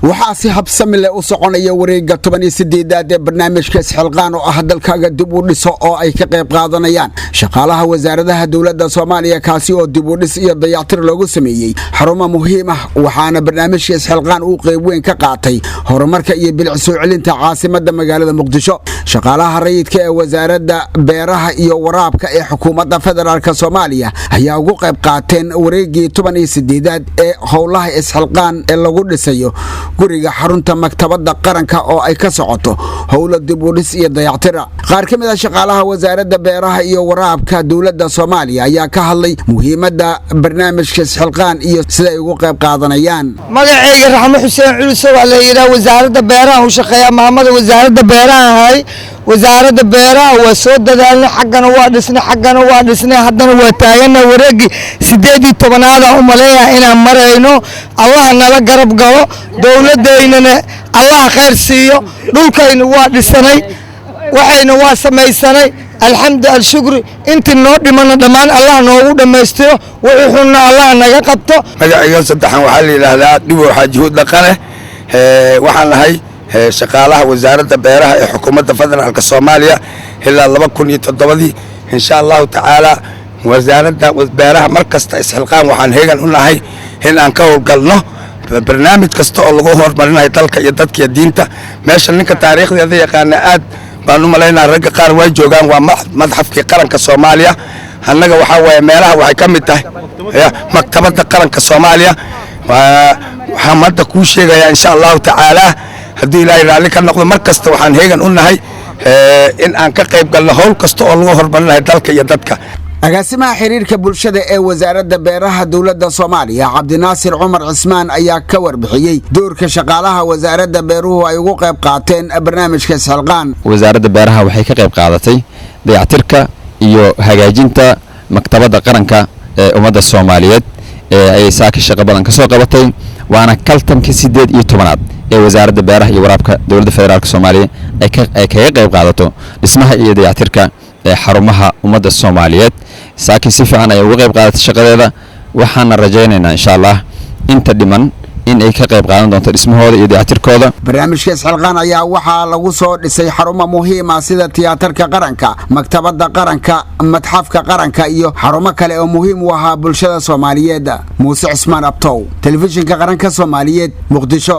waxaa si habsami leh u soconaya wareegga 18 ee barnaamijka Isxilqaan oo ah dalkaaga dib u dhiso oo ay ka qayb qaadanayaan shaqaalaha wasaaradaha dowladda Soomaaliya kaasi oo dib u dhis iyo dayactir loogu sameeyay xarumo muhiim ah waxaana barnaamijka Isxilqaan uu qayb weyn ka qaatay horumarka iyo bilic soo celinta caasimadda magaalada Muqdisho shaqaalaha rayidka ee wasaaradda Beeraha iyo Waraabka ee xukuumadda federaalka Soomaaliya ayaa ugu qayb qaateen wareeggii 18 ee howlaha Isxilqaan ee lagu dhisayo guriga xarunta maktabadda qaranka oo ay ka socoto howlo dib u dhis iyo dayactir qaar ka mid ah shaqaalaha wasaaradda Beeraha iyo Waraabka dowladda Soomaaliya ayaa ka hadlay muhiimadda barnaamijka Isxilqaan iyo sida ay ugu qayb qaadanayaan magacayga Raxmo Xuseen Culus waa la yiraahdaa wasaaradda Beeraha oo shaqeeya maamada wasaaradda Beeraha hay wasaaradda Beeraha waa soo dadaalnay xaggana waa dhisnay haddana waa taagana wareegi 18 u maleeyaa inaan marayno Allah nala garab galo dowladeynana Allah khayr siiyo dhulkayna waa dhisanay waxayna waa samaysanay alxamdulillah shukri intii noo dhimana dhamaan Allah noogu dhameystiro wuxuuna Allah naga qabto magacayga saddexan waxa la yiraahdaa dhibo xajihood dhaqane waxaan lahay shaqaalaha wasaaradda Beeraha ee xukuumadda federaalka Soomaaliya ilaa 2007 insha Allah taala wasaaradda Beeraha markasta Isxilqaan waxaan heegan u nahay in aan ka howlgalno barnaamij kasta oo lagu horumarinayo dalka iyo dadka diinta meesha ninka taariikhdeeda yaqaan aad baan u maleynaa rag qaar way joogaan waa madxafkii qaranka Soomaaliya annaga waxa way meelaha waxay ka mid tahay maktabadda qaranka Soomaaliya waxaan madda ku sheegaya insha Allah taala haddii ilaahay raali ka noqdo markasta waxaan heegan u nahay in aan ka qayb galno howl kasta oo lagu horumarinayo dalka iyo dadka agaasimaha xiriirka bulshada ee wasaaradda Beeraha dowladda Soomaaliya Cabdinaasir Cumar Cismaan ayaa ka warbixiyay doorka shaqaalaha wasaaradda Beeruhu ay ugu qayb qaateen barnaamijka Isxilqaan wasaaradda Beeraha waxay ka qayb qaadatay dayactirka iyo hagaajinta maktabadda qaranka ee ummadda Soomaaliyeed ee ay saaka shaqo badan ka soo qabatay waana kaltamka 18 ee wasaaradda Beeraha iyo Waraabka dowladda federaalka Soomaaliya ay kaga qayb qaadato dhismaha iyo dayactirka xarumaha ummadda Soomaaliyeed saakin si fiican ay uga qayb qaadatay shaqadeeda waxaana rajaynaynaa insha Allah inta dhiman in ay ka qayb qaadan doonto dhismahooda iyo dayactirkooda barnaamijka Isxilqaan ayaa waxaa lagu soo dhisay xarumo muhiim ah sida tiyaatarka qaranka maktabadda qaranka madxafka qaranka iyo xarumo kale oo muhiim u ah bulshada Soomaaliyeed Muuse Cismaan Abtow telefishinka qaranka Soomaaliyeed Muqdisho